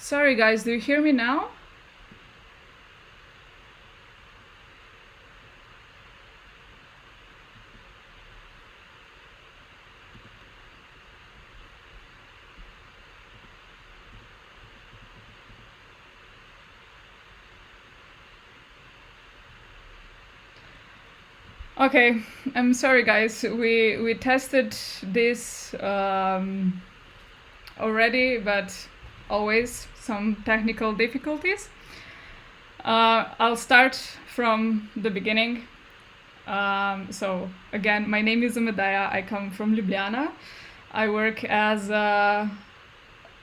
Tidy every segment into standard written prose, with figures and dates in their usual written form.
Sorry guys, do you hear me now? Okay, I'm sorry guys. We tested this already, but always some technical difficulties. I'll start from the beginning. So again, my name is Amedaya. I come from Ljubljana. I work as a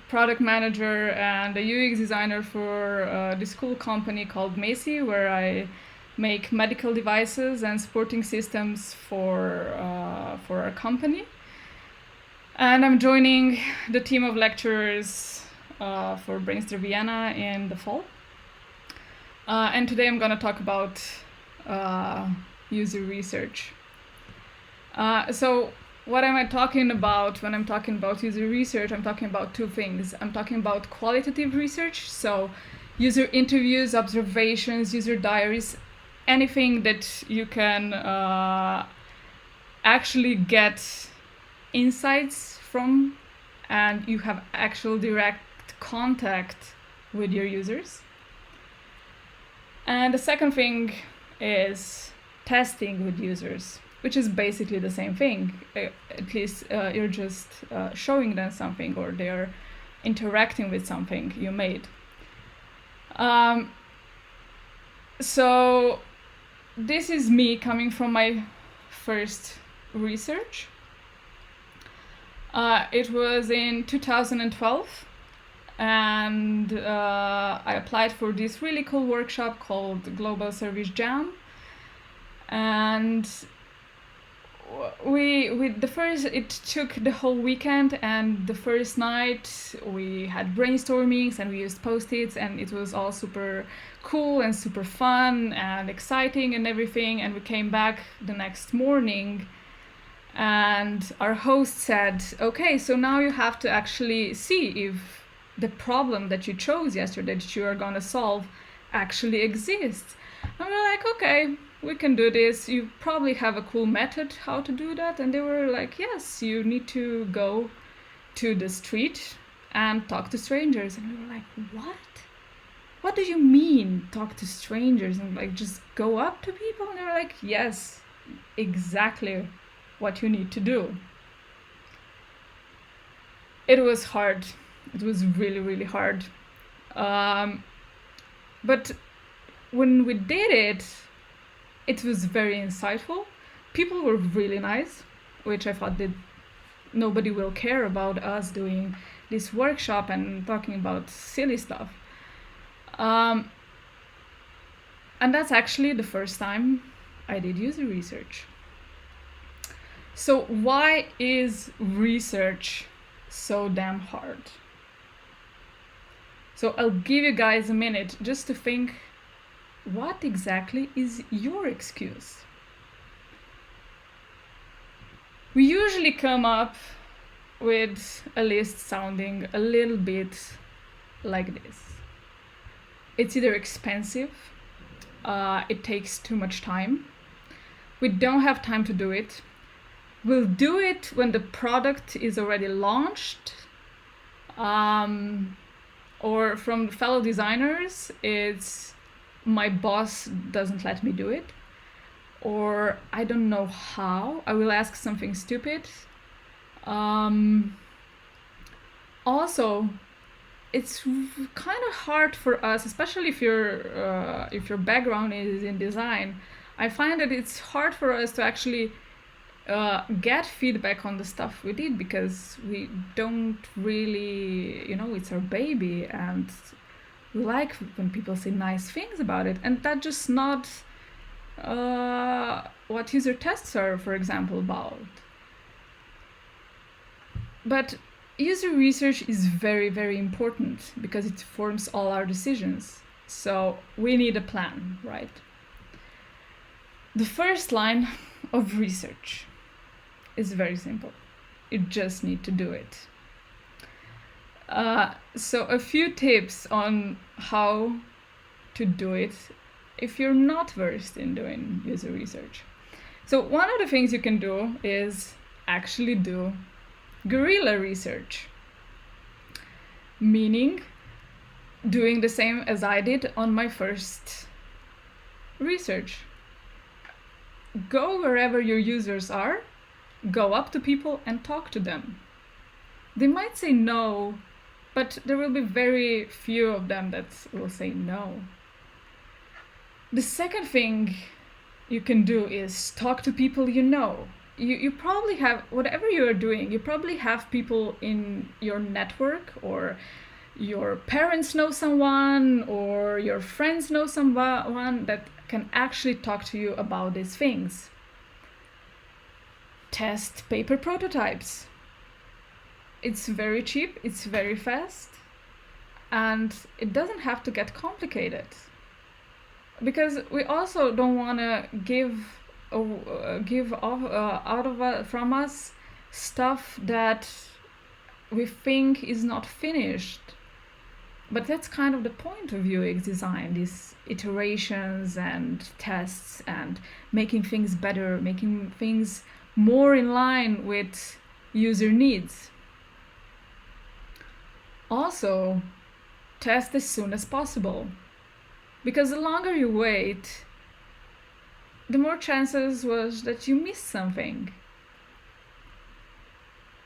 product manager and a UX designer for this cool company called Macy, where I make medical devices and supporting systems for our company. And I'm joining the team of lecturers for Brainster Vienna in the fall. And today I'm going to talk about user research. So what am I talking about when I'm talking about user research? I'm talking about two things. I'm talking about qualitative research, so user interviews, observations, user diaries, anything that you can actually get insights from and you have actual direct contact with your users. And the second thing is testing with users, which is basically the same thing. At least you're just showing them something, or they're interacting with something you made. So this is me coming from my first research. It was in 2012, and I applied for this really cool workshop called Global Service Jam. And it took the whole weekend, and the first night we had brainstormings and we used post-its, and it was all super cool and super fun and exciting and everything. And we came back the next morning and our host said, okay, so now you have to actually see if the problem that you chose yesterday that you are going to solve actually exists. And we're like, okay, we can do this. You probably have a cool method how to do that. And they were like, yes, you need to go to the street and talk to strangers. And we were like, what? What do you mean talk to strangers and like just go up to people? And they were like, yes, exactly what you need to do. It was hard. It was really, really hard. But when we did it, it was very insightful. People were really nice, which I thought that nobody will care about us doing this workshop and talking about silly stuff. And that's actually the first time I did user research. So why is research so damn hard? So I'll give you guys a minute just to think, what exactly is your excuse? We usually come up with a list sounding a little bit like this. It's either expensive, it takes too much time, we don't have time to do it, we'll do it when the product is already launched, or from fellow designers, it's my boss doesn't let me do it, or I don't know how, I will ask something stupid. Also, it's kind of hard for us, especially if your background is in design. I find that it's hard for us to actually get feedback on the stuff we did, because we don't really, it's our baby, and we like when people say nice things about it, and that's just not what user tests are, for example, about. But user research is very, very important because it forms all our decisions. So we need a plan, right? The first line of research is very simple. You just need to do it. So a few tips on how to do it if you're not versed in doing user research. So one of the things you can do is actually do guerrilla research, meaning doing the same as I did on my first research. Go wherever your users are, go up to people and talk to them. They might say no, but there will be very few of them that will say no. The second thing you can do is talk to people you know. You probably have, whatever you are doing, you probably have people in your network, or your parents know someone, or your friends know someone that can actually talk to you about these things. Test paper prototypes. It's very cheap, it's very fast, and it doesn't have to get complicated. Because we also don't want to give off from us stuff that we think is not finished. But that's kind of the point of UX design, these iterations and tests and making things better, making things more in line with user needs. Also, test as soon as possible. Because the longer you wait, the more chances was that you missed something.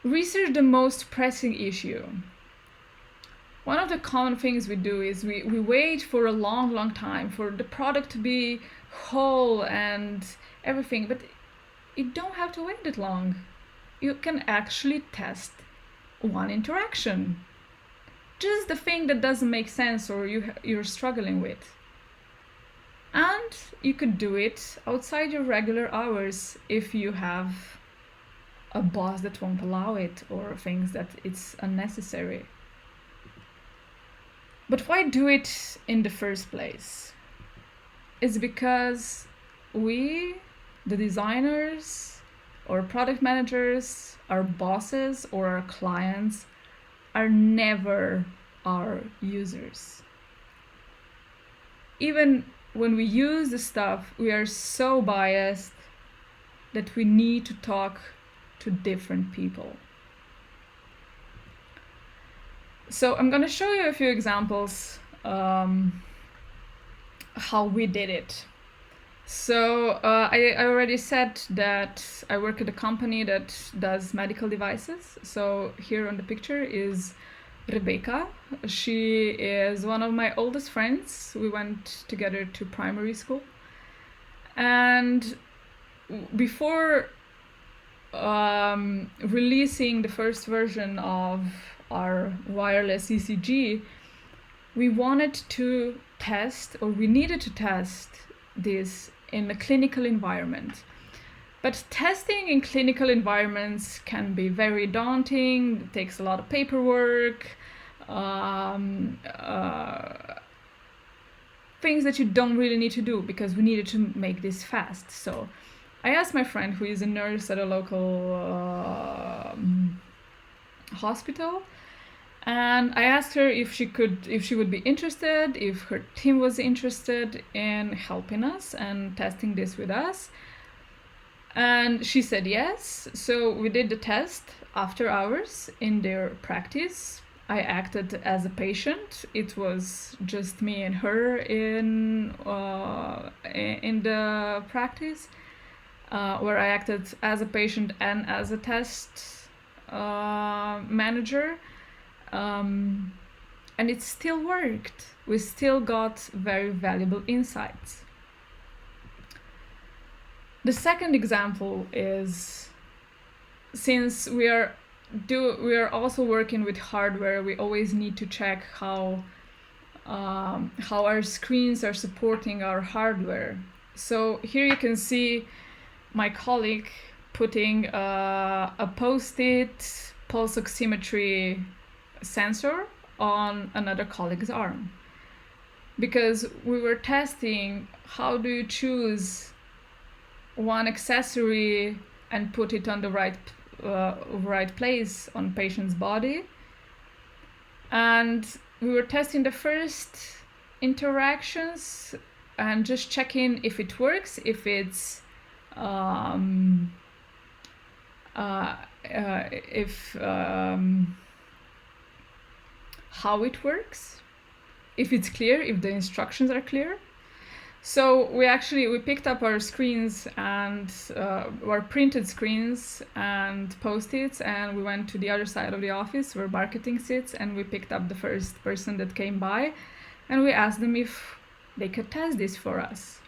Research the most pressing issue. One of the common things we do is we wait for a long time for the product to be whole and everything, but you don't have to wait that long. You can actually test one interaction. Just the thing that doesn't make sense or you're struggling with. And you could do it outside your regular hours if you have a boss that won't allow it or thinks that it's unnecessary. But why do it in the first place? It's because we, the designers or product managers, our bosses or our clients, are never our users. Even when we use the stuff, we are so biased that we need to talk to different people. So I'm going to show you a few examples how we did it. So I already said that I work at a company that does medical devices. So here on the picture is Rebecca. She is one of my oldest friends. We went together to primary school. And before releasing the first version of our wireless ECG, we wanted to test, or we needed to test this in a clinical environment. But testing in clinical environments can be very daunting. It takes a lot of paperwork, things that you don't really need to do, because we needed to make this fast. So I asked my friend, who is a nurse at a local hospital, and I asked her if she would be interested, if her team was interested in helping us and testing this with us. And she said yes. So we did the test after hours in their practice. I acted as a patient. It was just me and her in the practice, where I acted as a patient and as a test manager. And it still worked. We still got very valuable insights. The second example is, since we are also working with hardware, we always need to check how our screens are supporting our hardware. So here you can see my colleague putting a post-it pulse oximetry sensor on another colleague's arm, because we were testing how do you choose one accessory and put it on the right place on patient's body, And we were testing the first interactions and just checking if it works, if it's how it works, if it's clear, if the instructions are clear. So we picked up our screens and our printed screens and post-its, and we went to the other side of the office where marketing sits, and we picked up the first person that came by, and we asked them if they could test this for us.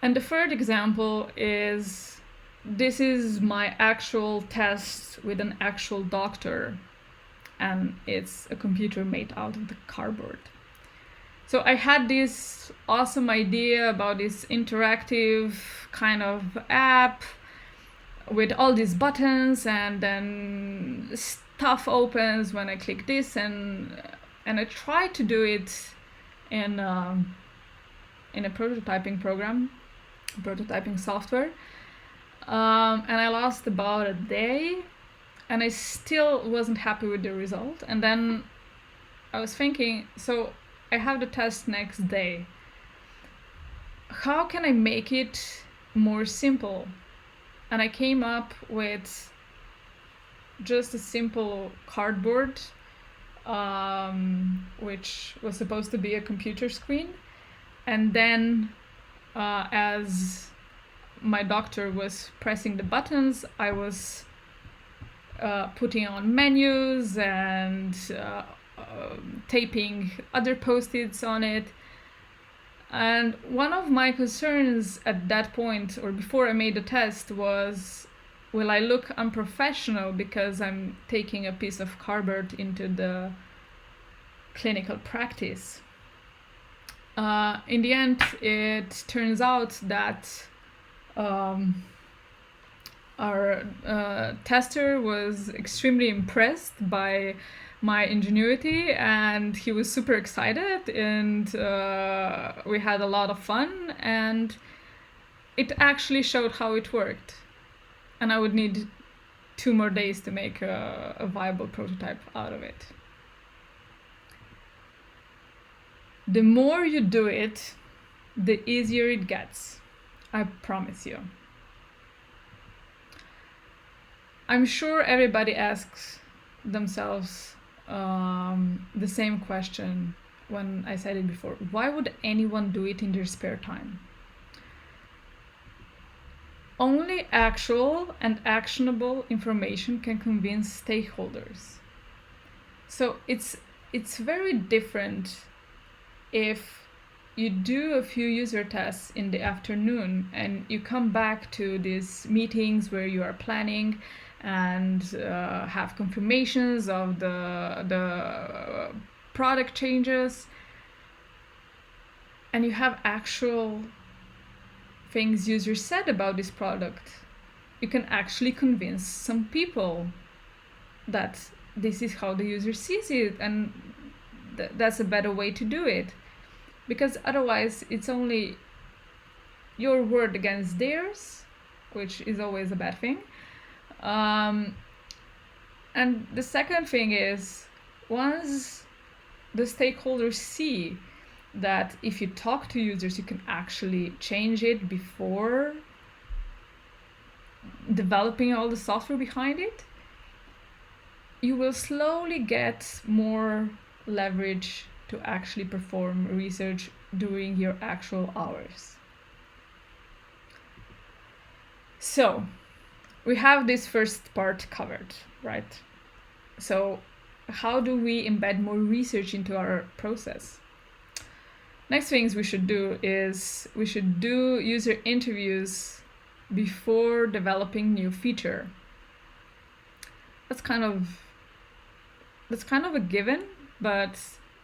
And the third example is, this is my actual test with an actual doctor, and it's a computer made out of the cardboard. So I had this awesome idea about this interactive kind of app with all these buttons, and then stuff opens when I click this, and I tried to do it in a prototyping program, prototyping software, and I lost about a day, and I still wasn't happy with the result. And then I was thinking, so I have the test next day. How can I make it more simple? And I came up with just a simple cardboard, which was supposed to be a computer screen. And then as my doctor was pressing the buttons, I was putting on menus and taping other post-its on it. And one of my concerns at that point, or before I made the test, was, will I look unprofessional because I'm taking a piece of cardboard into the clinical practice? In the end, it turns out that our tester was extremely impressed by my ingenuity, and he was super excited, and we had a lot of fun, and it actually showed how it worked. And I would need 2 more days to make a viable prototype out of it. The more you do it, the easier it gets. I promise you. I'm sure everybody asks themselves the same question when I said it before. Why would anyone do it in their spare time? Only actual and actionable information can convince stakeholders. So it's very different if you do a few user tests in the afternoon and you come back to these meetings where you are planning and have confirmations of the product changes, and you have actual things users said about this product. You can actually convince some people that this is how the user sees it, and that's a better way to do it. Because otherwise it's only your word against theirs, which is always a bad thing. And the second thing is, once the stakeholders see that if you talk to users, you can actually change it before developing all the software behind it, you will slowly get more leverage to actually perform research during your actual hours. So we have this first part covered, right? So how do we embed more research into our process? Next things we should do is we should do user interviews before developing new feature. That's kind of a given, but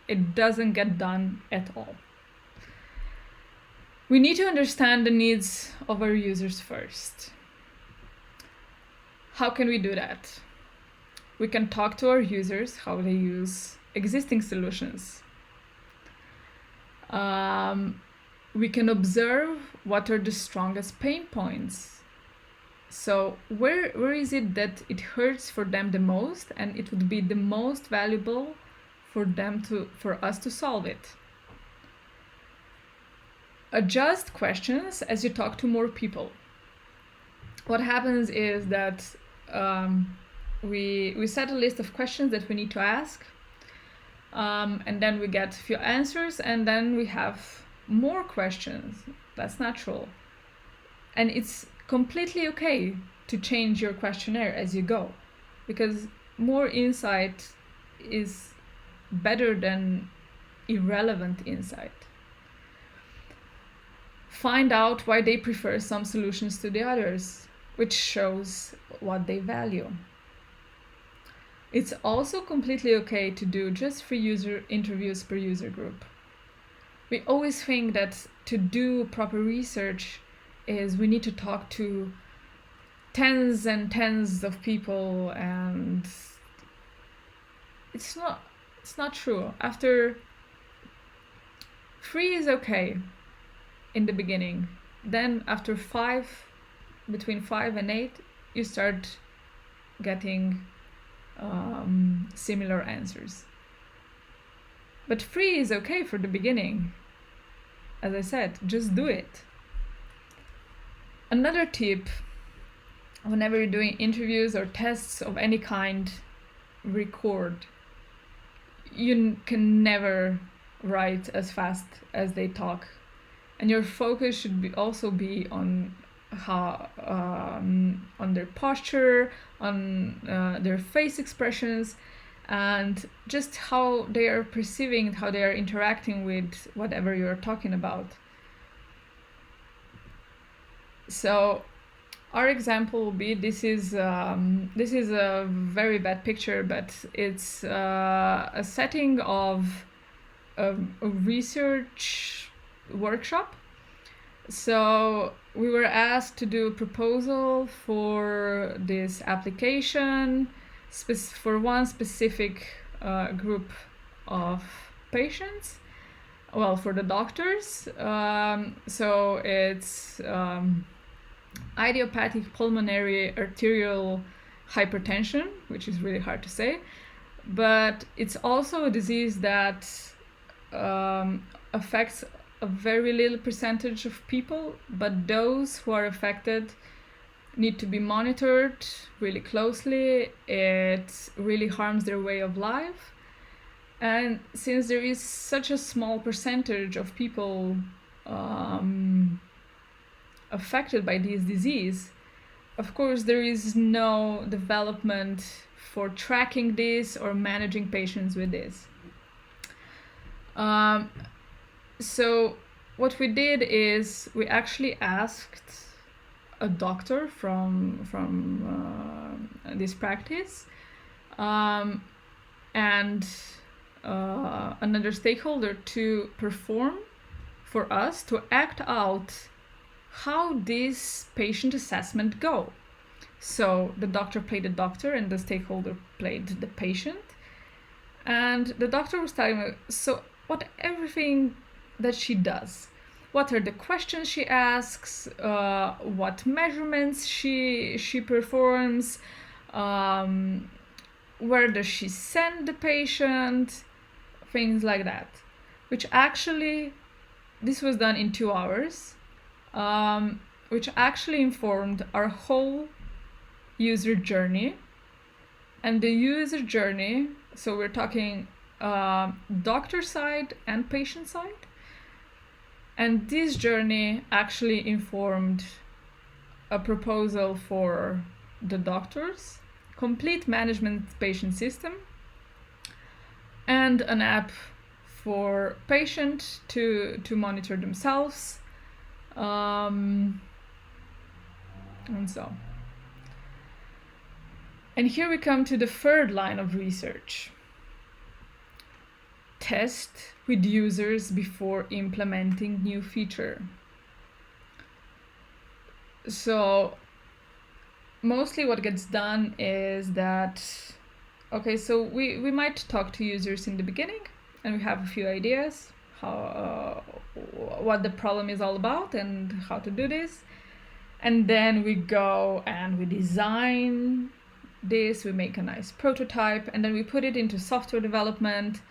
it doesn't get done at all. We need to understand the needs of our users first. How can we do that? We can talk to our users how they use existing solutions. We can observe what are the strongest pain points So where is it that it hurts for them the most, and it would be the most valuable for us to solve it? Adjust questions as you talk to more people. What happens is that we set a list of questions that we need to ask, and then we get a few answers, and then we have more questions. That's natural. And it's completely okay to change your questionnaire as you go, because more insight is better than irrelevant insight. Find out why they prefer some solutions to the others, which shows what they value. It's also completely okay to do just 3 user interviews per user group. We always think that to do proper research is we need to talk to tens and tens of people, and it's not true. After 3 is okay in the beginning. Then after 5, between 5 and 8, you start getting similar answers. But 3 is okay for the beginning. As I said, just do it. Another tip, whenever you're doing interviews or tests of any kind, record. You can never write as fast as they talk, and your focus should also be on how on their posture, on their face expressions, and just how they are perceiving, how they are interacting with whatever you're talking about. So our example will be, this is a very bad picture, but it's a setting of a research workshop. So we were asked to do a proposal for this application for one specific group of patients. Well, for the doctors. So it's idiopathic pulmonary arterial hypertension, which is really hard to say, but it's also a disease that affects a very little percentage of people, but those who are affected need to be monitored really closely. It really harms their way of life. And since there is such a small percentage of people affected by this disease, of course there is no development for tracking this or managing patients with this. So what we did is we actually asked a doctor from this practice and another stakeholder to perform for us, to act out how this patient assessment go. So the doctor played the doctor and the stakeholder played the patient, and the doctor was telling me everything that she does, what are the questions she asks, what measurements she performs, where does she send the patient, things like that, which actually, this was done in 2 hours, which actually informed our whole user journey. And the user journey, so we're talking doctor side and patient side, and this journey actually informed a proposal for the doctors, complete management patient system, and an app for patient to monitor themselves, and so. And here we come to the third line of research. Test with users before implementing new feature. So mostly what gets done is that, okay, so we might talk to users in the beginning and we have a few ideas how what the problem is all about and how to do this. And then we go and we design this, we make a nice prototype, and then we put it into software development,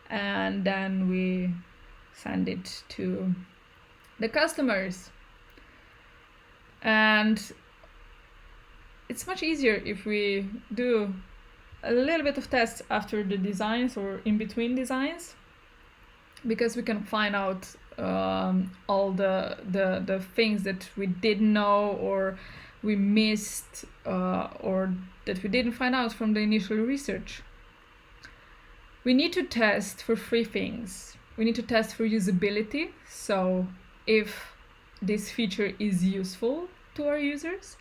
and then we send it to the customers. And it's much easier if we do a little bit of tests after the designs or in between designs, because we can find out all the things that we didn't know or we missed or that we didn't find out from the initial research. We need to test for three things. We need to test for usability, so if this feature is useful to our users.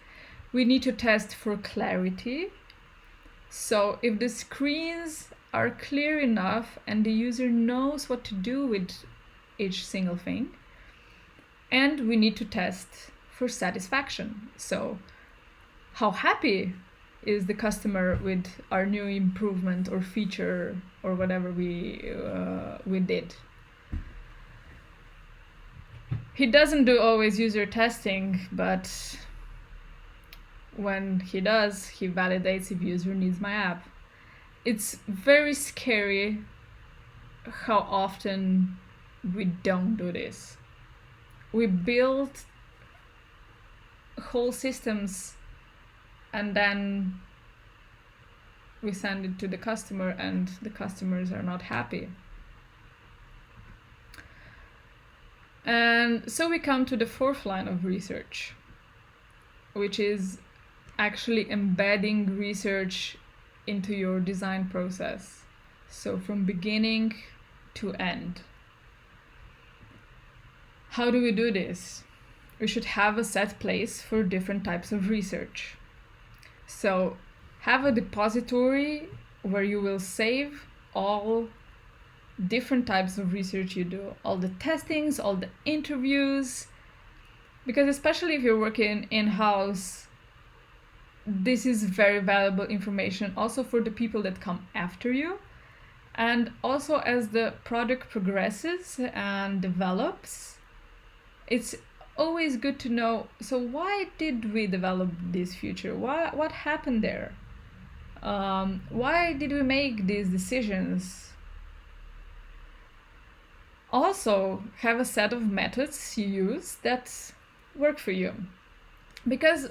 We need to test for clarity, so if the screens are clear enough and the user knows what to do with each single thing. And we need to test for satisfaction, so how happy is the customer with our new improvement or feature or whatever we did. He doesn't do always user testing, but when he does, he validates if user needs my app. It's very scary how often we don't do this. We build whole systems and then we send it to the customer and the customers are not happy. And so we come to the fourth line of research, which is actually embedding research into your design process. So from beginning to end. How do we do this? We should have a set place for different types of research. So have a depository where you will save all different types of research you do, all the testings, all the interviews, because especially if you're working in-house, this is very valuable information also for the people that come after you. And also as the product progresses and develops, it's always good to know, so why did we develop this feature? What happened there? Why did we make these decisions? Also have a set of methods you use that work for you, because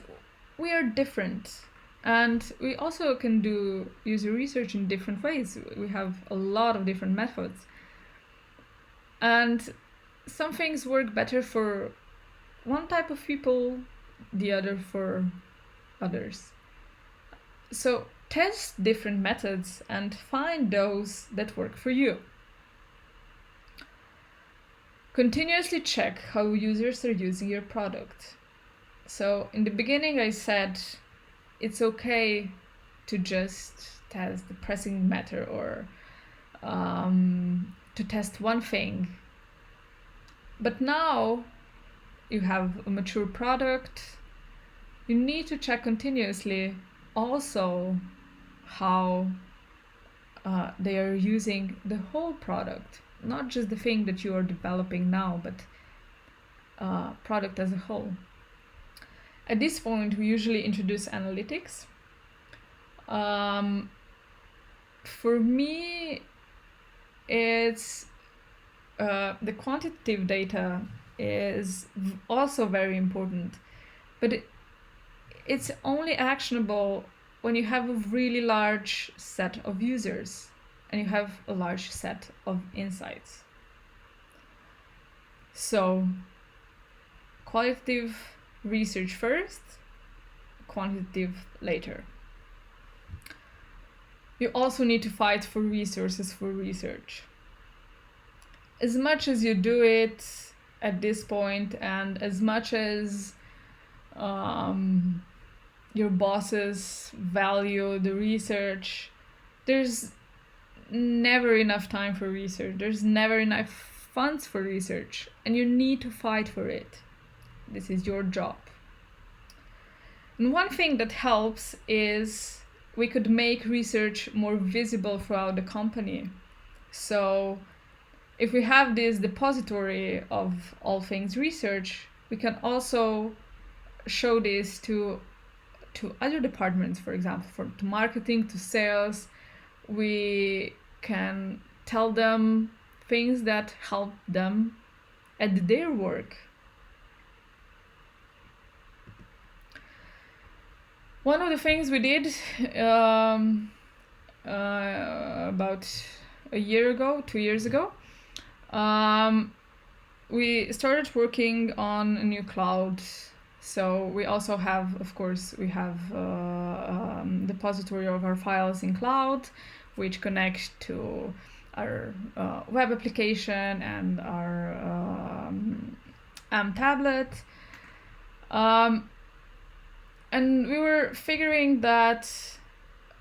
we are different and we also can do user research in different ways. We have a lot of different methods, and some things work better for one type of people, the other for others. So test different methods and find those that work for you. Continuously check how users are using your product. So in the beginning I said it's okay to just test the pressing matter or to test one thing. But now you have a mature product, you need to check continuously also how they are using the whole product, not just the thing that you are developing now, but product as a whole. At this point, we usually introduce analytics. For me, it's the quantitative data is also very important, but it's only actionable when you have a really large set of users and you have a large set of insights. So qualitative research first, quantitative later. You also need to fight for resources for research. As much as you do it at this point, and as much as your bosses value the research, there's never enough time for research. There's never enough funds for research, and you need to fight for it. This is your job. And one thing that helps is we could make research more visible throughout the company. So if we have this depository of all things research, we can also show this to other departments, for example, to marketing, to sales. We can tell them things that help them at their work. One of the things we did about a year ago, 2 years ago, we started working on a new cloud. So we also have, of course, we have depository of our files in cloud, which connect to our web application and our tablet. And we were figuring that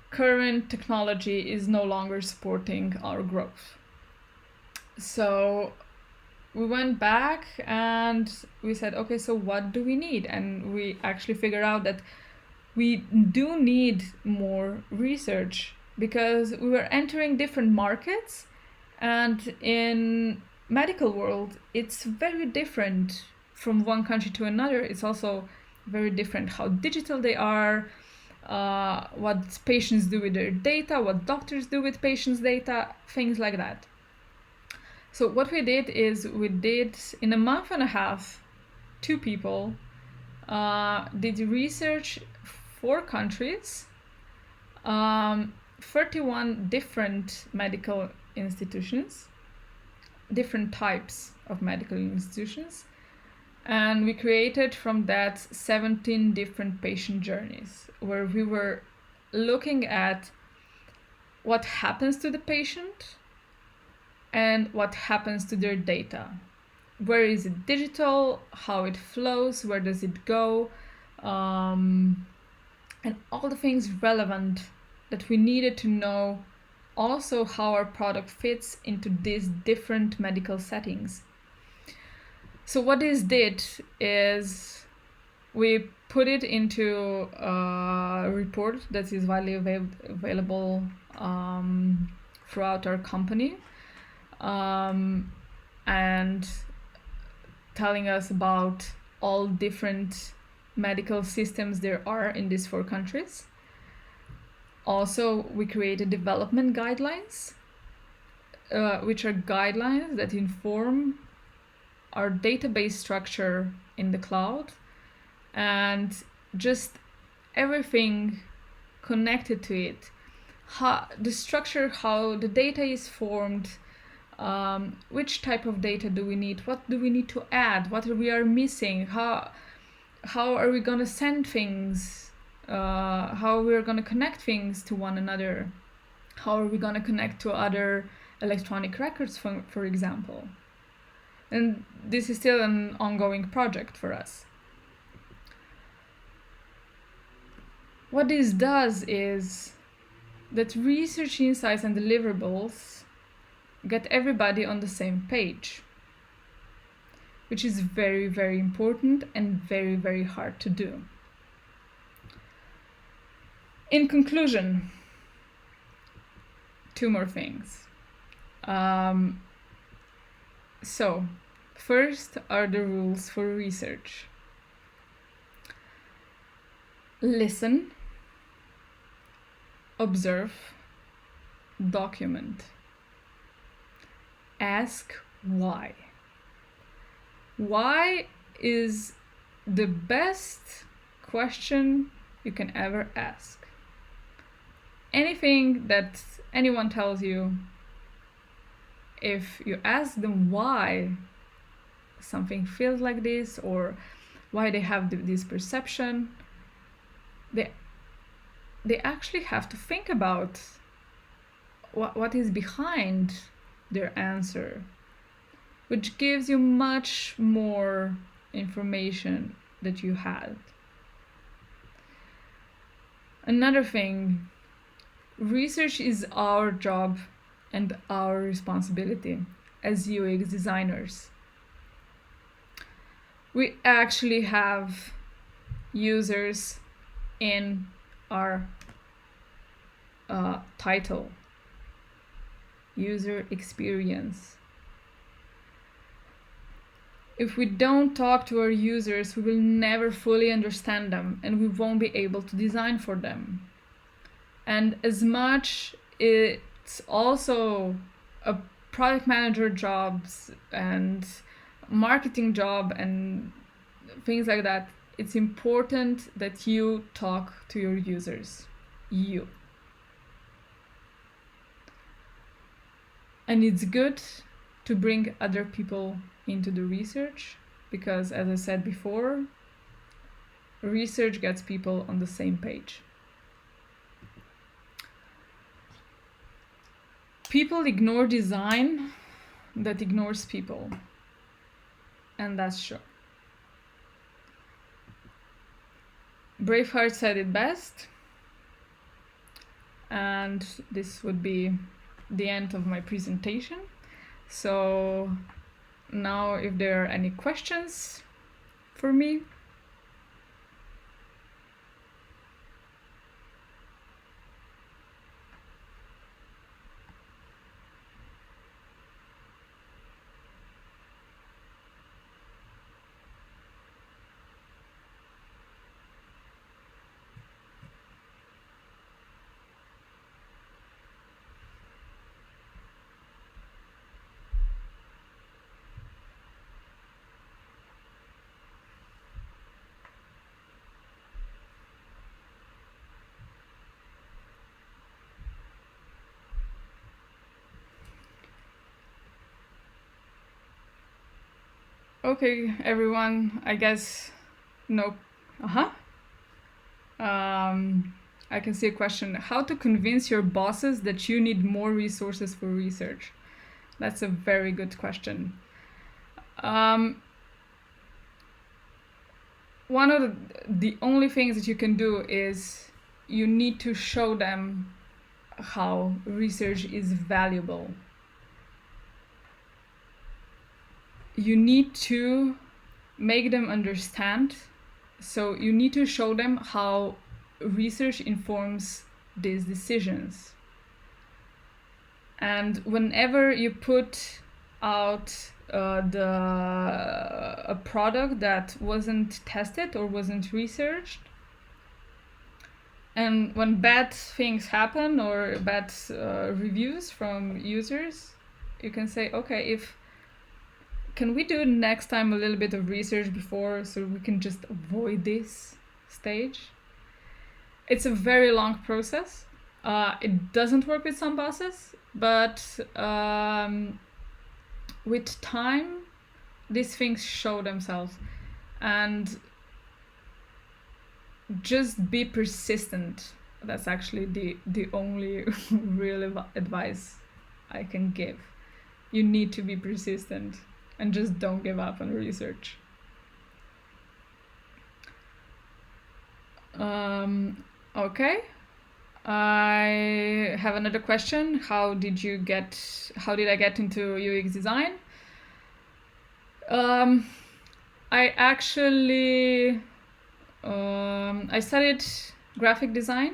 current technology is no longer supporting our growth. So we went back and we said, okay, so what do we need? And we actually figured out that we do need more research, because we were entering different markets, and in medical world it's very different from one country to another. It's also very different how digital they are, what patients do with their data, what doctors do with patients' data, things like that. So what we did is in a month and a half, 2 people did research 4 countries, 31 different medical institutions, different types of medical institutions, and we created from that 17 different patient journeys, where we were looking at what happens to the patient and what happens to their data. Where is it digital? How it flows? Where does it go? And all the things relevant that we needed to know. Also, how our product fits into these different medical settings. So what this did is we put it into a report that is widely available throughout our company, and telling us about all different medical systems there are in these 4 countries. Also, we created development guidelines, which are guidelines that inform our database structure in the cloud, and just everything connected to it. How the structure, how the data is formed, which type of data do we need, what do we need to add, what we are missing, how are we going to send things, how we're going to connect things to one another, how are we going to connect to other electronic records, for example. And this is still an ongoing project for us. What this does is that research insights and deliverables get everybody on the same page, which is very, very important and very, very hard to do. In conclusion, 2 more things. So, first are the rules for research. Listen, observe, document. Ask why. Why is the best question you can ever ask. Anything that anyone tells you, if you ask them why something feels like this, or why they have this perception, they actually have to think about what is behind their answer, which gives you much more information that you had. Another thing, research is our job and our responsibility as UX designers. We actually have users in our title, user experience. If we don't talk to our users, we will never fully understand them and we won't be able to design for them. And as much it's also a product manager jobs and marketing job and things like that, it's important that you talk to your users. You. And it's good to bring other people into the research because, as I said before, research gets people on the same page. People ignore design that ignores people. And that's true. Braveheart said it best. And this would be the end of my presentation. So now if there are any questions for me. Okay, everyone, I guess no. I can see a question. How to convince your bosses that you need more resources for research? That's a very good question. One of the only things that you can do is you need to show them how research is valuable. You need to make them understand. So you need to show them how research informs these decisions. And whenever you put out a product that wasn't tested or wasn't researched, and when bad things happen or bad reviews from users, you can say, okay, can we do next time a little bit of research before so we can just avoid this stage? It's a very long process. It doesn't work with some bosses, but with time, these things show themselves. And just be persistent. That's actually the only real advice I can give. You need to be persistent. And just don't give up on research. Okay. I have another question. How did I get into UX design? I actually I studied graphic design,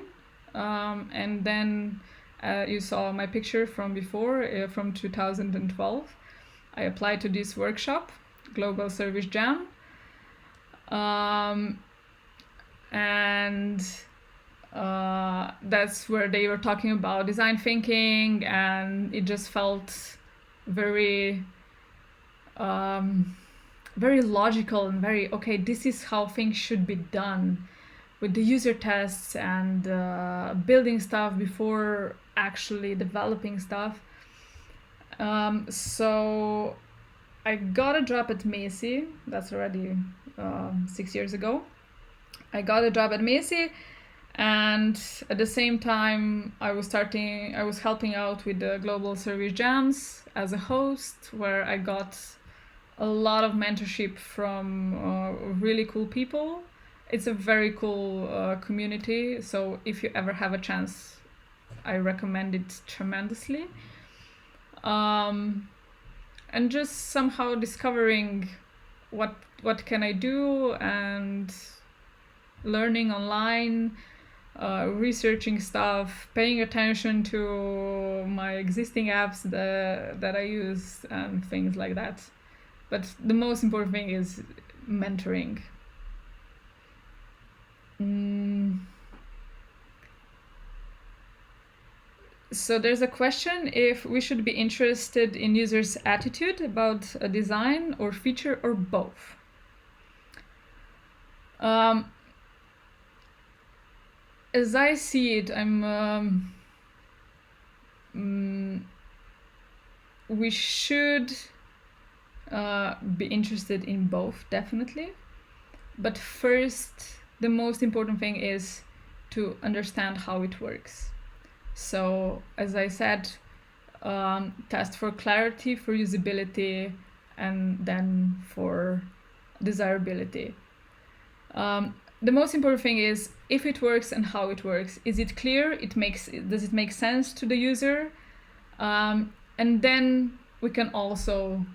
and then you saw my picture from before, from 2012. I applied to this workshop, Global Service Jam, and that's where they were talking about design thinking, and it just felt very very logical and very, okay, this is how things should be done, with the user tests and building stuff before actually developing stuff. So I got a job at Macy. That's already 6 years ago. I got a job at Macy, and at the same time I was helping out with the Global Service Jams as a host, where I got a lot of mentorship from really cool people. It's a very cool community, so if you ever have a chance, I recommend it tremendously. And just somehow discovering what can I do, and learning online, researching stuff, paying attention to my existing apps that I use, and things like that. but the most important thing is mentoring. So there's a question if we should be interested in users' attitude about a design or feature or both. As I see it, we should be interested in both, definitely. But first, the most important thing is to understand how it works. So, as I said, test for clarity, for usability, and then for desirability. The most important thing is if it works and how it works. Is it clear? Does it make sense to the user? And then we can also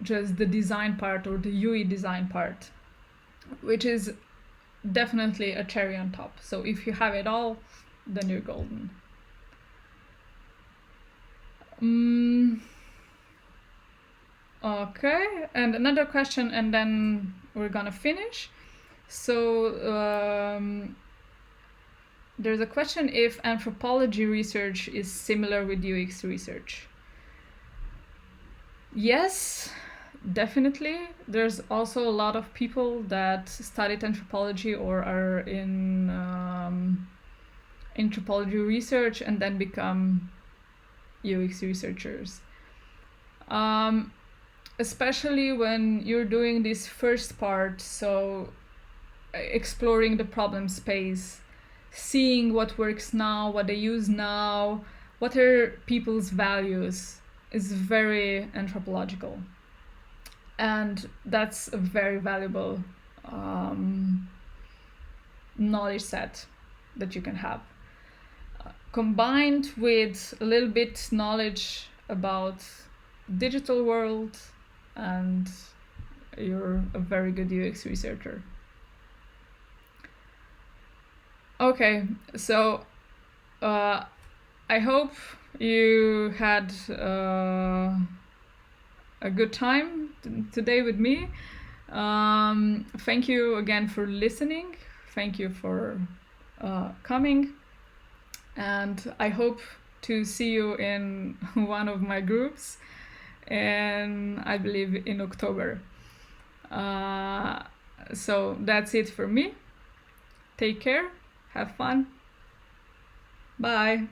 just the design part or the UI design part, which is definitely a cherry on top. So if you have it all, then you're golden. Okay, and another question, and then we're gonna finish. So there's a question if anthropology research is similar with UX research. Yes, definitely. There's also a lot of people that studied anthropology or are in anthropology research and then become UX researchers. Especially when you're doing this first part, so exploring the problem space, seeing what works now, what they use now, what are people's values, is very anthropological. And that's a very valuable knowledge set that you can have. Combined with a little bit knowledge about digital world, and you're a very good UX researcher. Okay, so I hope you had a good time today with me. Thank you again for listening. Thank you for coming. And I hope to see you in one of my groups, and I believe in October. So that's it for me. Take care. Have fun. Bye.